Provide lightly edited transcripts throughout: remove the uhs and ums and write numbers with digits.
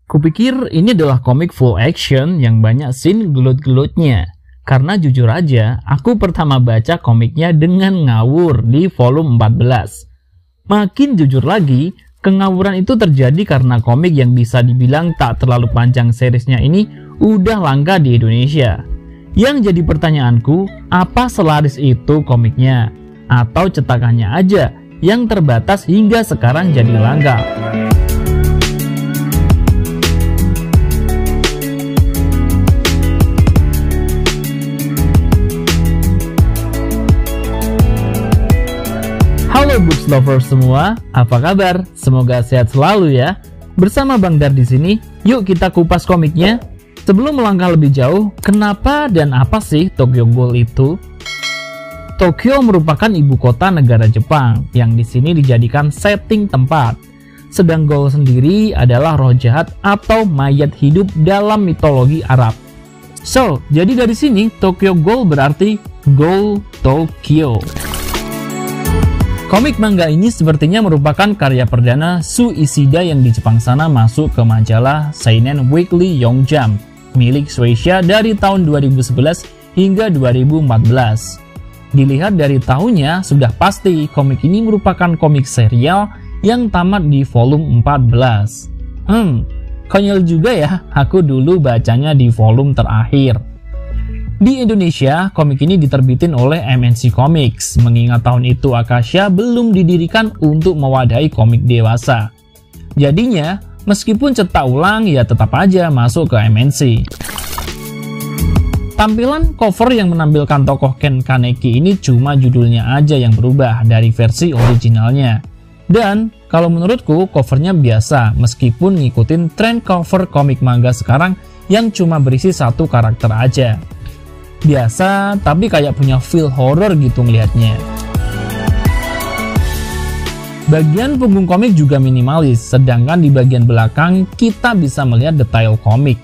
Kupikir ini adalah komik full action yang banyak scene gelut-gelutnya. Karena jujur aja, aku pertama baca komiknya dengan ngawur di volume 14. Makin jujur lagi, kengawuran itu terjadi karena komik yang bisa dibilang tak terlalu panjang seriesnya ini udah langka di Indonesia. Yang jadi pertanyaanku, apa selaris itu komiknya? Atau cetakannya aja yang terbatas hingga sekarang jadi langka? Halo books lovers semua, apa kabar? Semoga sehat selalu ya. Bersama Bang Dar di sini, yuk kita kupas komiknya. Sebelum melangkah lebih jauh, kenapa dan apa sih Tokyo Ghoul itu? Tokyo merupakan ibu kota negara Jepang yang di sini dijadikan setting tempat. Sedang Ghoul sendiri adalah roh jahat atau mayat hidup dalam mitologi Arab. So, jadi dari sini Tokyo Ghoul berarti Ghoul Tokyo. Komik manga ini sepertinya merupakan karya perdana Shu Ishida yang di Jepang sana masuk ke majalah Seinen Weekly Young Jump milik Shueisha dari tahun 2011 hingga 2014. Dilihat dari tahunnya, sudah pasti komik ini merupakan komik serial yang tamat di volume 14. Konyol juga ya, aku dulu bacanya di volume terakhir. Di Indonesia, komik ini diterbitin oleh MNC Comics, mengingat tahun itu Akasha belum didirikan untuk mewadahi komik dewasa. Jadinya, meskipun cetak ulang, ya tetap aja masuk ke MNC. Tampilan cover yang menampilkan tokoh Ken Kaneki ini cuma judulnya aja yang berubah dari versi originalnya. Dan, kalau menurutku, covernya biasa, meskipun ngikutin tren cover komik manga sekarang yang cuma berisi satu karakter aja. Biasa, tapi kayak punya feel horror gitu ngelihatnya. Bagian punggung komik juga minimalis, sedangkan di bagian belakang kita bisa melihat detail komik.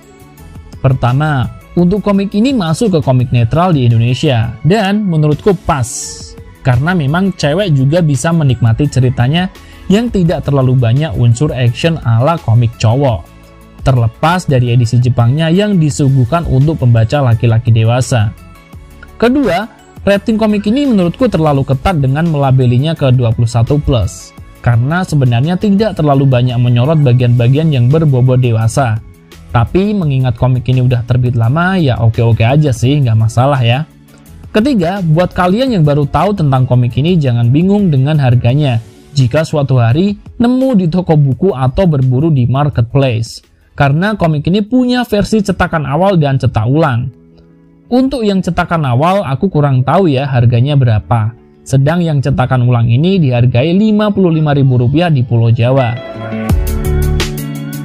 Pertama, untuk komik ini masuk ke komik netral di Indonesia, dan menurutku pas. Karena memang cewek juga bisa menikmati ceritanya yang tidak terlalu banyak unsur action ala komik cowok. Terlepas dari edisi Jepangnya yang disuguhkan untuk pembaca laki-laki dewasa. Kedua, rating komik ini menurutku terlalu ketat dengan melabelinya ke 21+, karena sebenarnya tidak terlalu banyak menyorot bagian-bagian yang berbobot dewasa. Tapi mengingat komik ini udah terbit lama, ya oke-oke aja sih, nggak masalah ya. Ketiga, buat kalian yang baru tahu tentang komik ini jangan bingung dengan harganya jika suatu hari nemu di toko buku atau berburu di marketplace. Karena komik ini punya versi cetakan awal dan cetak ulang. Untuk yang cetakan awal aku kurang tahu ya harganya berapa. Sedang yang cetakan ulang ini dihargai Rp55.000 di Pulau Jawa.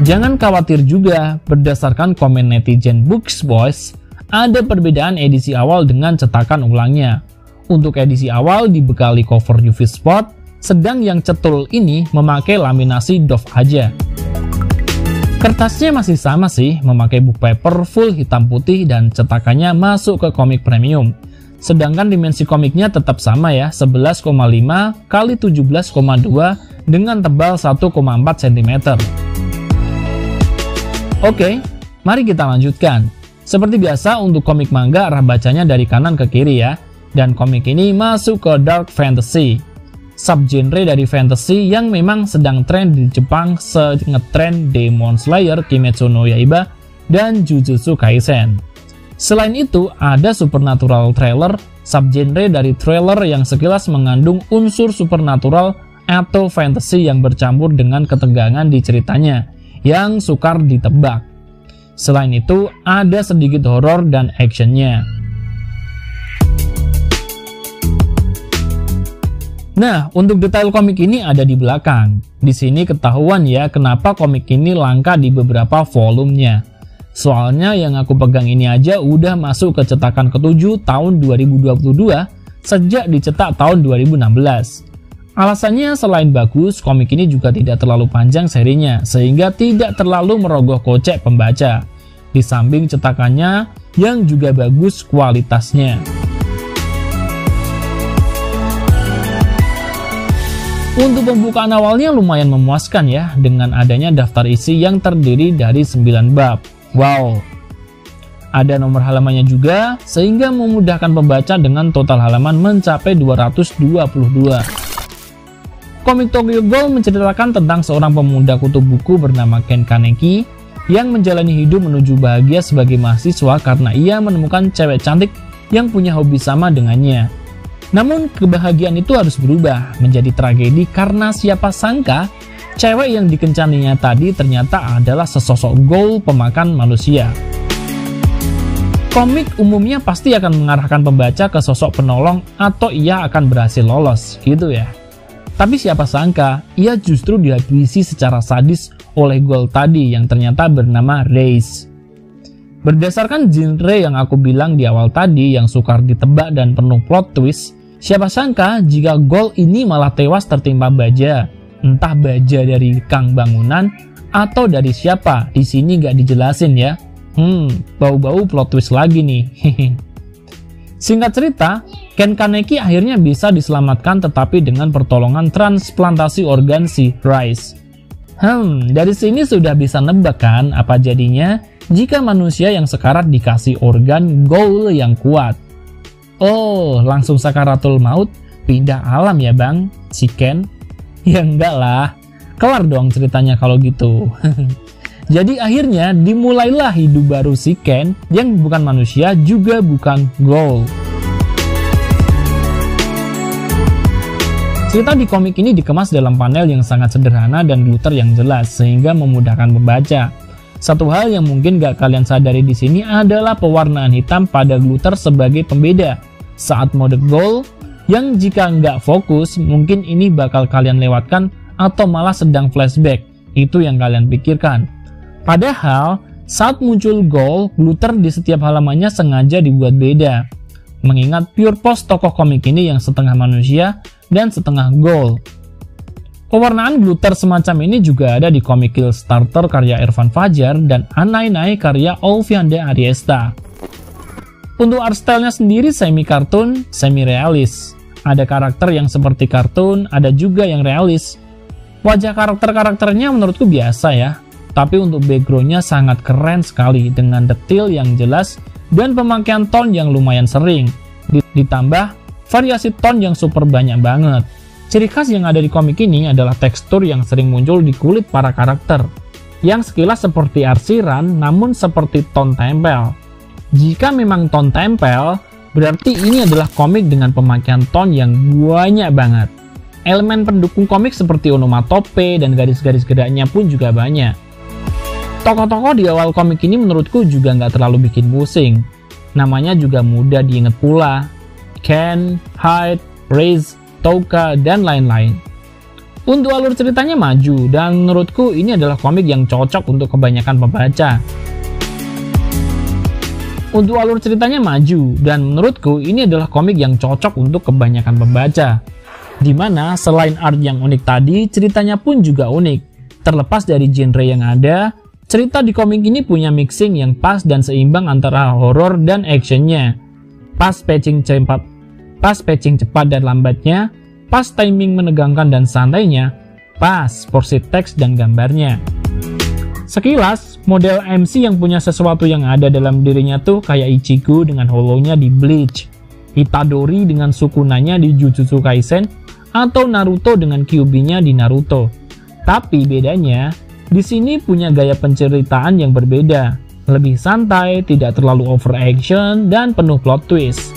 Jangan khawatir juga, berdasarkan komen netizen Books Boys, ada perbedaan edisi awal dengan cetakan ulangnya. Untuk edisi awal dibekali cover UV spot, sedang yang cetul ini memakai laminasi doff aja. Kertasnya masih sama sih, memakai book paper full hitam putih dan cetakannya masuk ke komik premium. Sedangkan dimensi komiknya tetap sama ya, 11,5 x 17,2 dengan tebal 1,4 cm. Oke, mari kita lanjutkan. Seperti biasa untuk komik manga arah bacanya dari kanan ke kiri ya. Dan komik ini masuk ke dark fantasy. Subgenre dari fantasy yang memang sedang tren di Jepang ngetren Demon Slayer, Kimetsu no Yaiba, dan Jujutsu Kaisen. Selain itu, ada supernatural thriller, subgenre dari thriller yang sekilas mengandung unsur supernatural atau fantasy yang bercampur dengan ketegangan di ceritanya, yang sukar ditebak. Selain itu, ada sedikit horor dan actionnya. Nah, untuk detail komik ini ada di belakang. Di sini ketahuan ya kenapa komik ini langka di beberapa volumenya. Soalnya yang aku pegang ini aja udah masuk ke cetakan ke-7 tahun 2022 sejak dicetak tahun 2016. Alasannya selain bagus, komik ini juga tidak terlalu panjang serinya, sehingga tidak terlalu merogoh kocek pembaca. Di samping cetakannya yang juga bagus kualitasnya. Untuk pembukaan awalnya lumayan memuaskan ya, dengan adanya daftar isi yang terdiri dari 9 bab. Wow! Ada nomor halamannya juga, sehingga memudahkan pembaca dengan total halaman mencapai 222. Komik Tokyo Ghoul menceritakan tentang seorang pemuda kutub buku bernama Ken Kaneki yang menjalani hidup menuju bahagia sebagai mahasiswa karena ia menemukan cewek cantik yang punya hobi sama dengannya. Namun kebahagiaan itu harus berubah menjadi tragedi karena siapa sangka cewek yang dikencaninya tadi ternyata adalah sesosok ghoul pemakan manusia. Komik umumnya pasti akan mengarahkan pembaca ke sosok penolong atau ia akan berhasil lolos, gitu ya. Tapi siapa sangka ia justru dihabisi secara sadis oleh ghoul tadi yang ternyata bernama Reis. Berdasarkan genre yang aku bilang di awal tadi yang sukar ditebak dan penuh plot twist, siapa sangka jika ghoul ini malah tewas tertimpa baja, entah baja dari kang bangunan atau dari siapa, di sini nggak dijelasin ya. Bau-bau plot twist lagi nih. Singkat cerita, Ken Kaneki akhirnya bisa diselamatkan tetapi dengan pertolongan transplantasi organ si Rice. Dari sini sudah bisa nebak kan apa jadinya jika manusia yang sekarat dikasih organ ghoul yang kuat. Oh, langsung sakaratul maut, pindah alam ya bang, si Ken? Ya enggak lah, kelar dong ceritanya kalau gitu. Jadi akhirnya dimulailah hidup baru si Ken yang bukan manusia juga bukan ghoul. Cerita di komik ini dikemas dalam panel yang sangat sederhana dan glitter yang jelas sehingga memudahkan membaca. Satu hal yang mungkin gak kalian sadari di sini adalah pewarnaan hitam pada glitter sebagai pembeda saat mode ghoul yang jika nggak fokus mungkin ini bakal kalian lewatkan atau malah sedang flashback. Itu yang kalian pikirkan. Padahal saat muncul ghoul, glitter di setiap halamannya sengaja dibuat beda. Mengingat pure pose tokoh komik ini yang setengah manusia dan setengah ghoul. Pewarnaan glitter semacam ini juga ada di komik Kill Starter karya Irfan Fajar dan Anainai karya Olvianda Ariesta. Untuk art style-nya sendiri semi kartun, semi realis. Ada karakter yang seperti kartun, ada juga yang realis. Wajah karakter-karakternya menurutku biasa ya, tapi untuk background-nya sangat keren sekali dengan detail yang jelas dan pemakaian tone yang lumayan sering. Ditambah variasi tone yang super banyak banget. Ciri khas yang ada di komik ini adalah tekstur yang sering muncul di kulit para karakter, yang sekilas seperti arsiran namun seperti tone tempel. Jika memang tone tempel, berarti ini adalah komik dengan pemakaian tone yang banyak banget. Elemen pendukung komik seperti onomatope dan garis-garis geraknya pun juga banyak. Tokoh-tokoh di awal komik ini menurutku juga nggak terlalu bikin pusing. Namanya juga mudah diingat pula. Ken, Hyde, Reis, Touka, dan lain-lain. Untuk alur ceritanya maju, dan menurutku ini adalah komik yang cocok untuk kebanyakan pembaca. Untuk alur ceritanya maju, dan menurutku ini adalah komik yang cocok untuk kebanyakan pembaca. Dimana selain art yang unik tadi, ceritanya pun juga unik. Terlepas dari genre yang ada, cerita di komik ini punya mixing yang pas dan seimbang antara horor dan actionnya. Pas pacing cepat dan lambatnya, pas timing menegangkan dan santainya, pas porsi teks dan gambarnya. Sekilas, model MC yang punya sesuatu yang ada dalam dirinya tuh kayak Ichigo dengan Hollow-nya di Bleach, Itadori dengan Sukunanya di Jujutsu Kaisen, atau Naruto dengan Kyuubi-nya di Naruto. Tapi bedanya, di sini punya gaya penceritaan yang berbeda, lebih santai, tidak terlalu over action, dan penuh plot twist.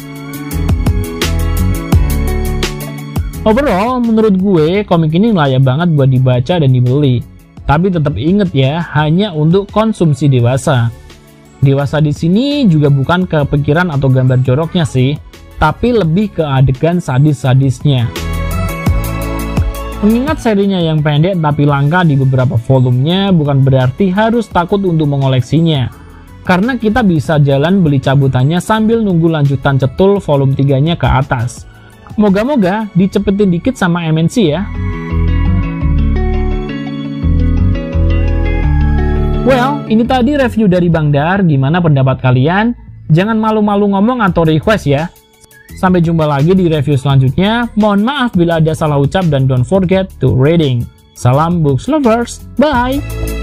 Overall, menurut gue, komik ini layak banget buat dibaca dan dibeli. Tapi tetap inget ya, hanya untuk konsumsi dewasa. Dewasa di sini juga bukan kepikiran atau gambar joroknya sih, tapi lebih ke adegan sadis-sadisnya. Mengingat serinya yang pendek tapi langka di beberapa volumenya bukan berarti harus takut untuk mengoleksinya. Karena kita bisa jalan beli cabutannya sambil nunggu lanjutan cetul volume 3-nya ke atas. Moga-moga dicepetin dikit sama MNC ya. Well, ini tadi review dari Bang Dar. Gimana pendapat kalian? Jangan malu-malu ngomong atau request ya. Sampai jumpa lagi di review selanjutnya. Mohon maaf bila ada salah ucap dan don't forget to reading. Salam books lovers. Bye!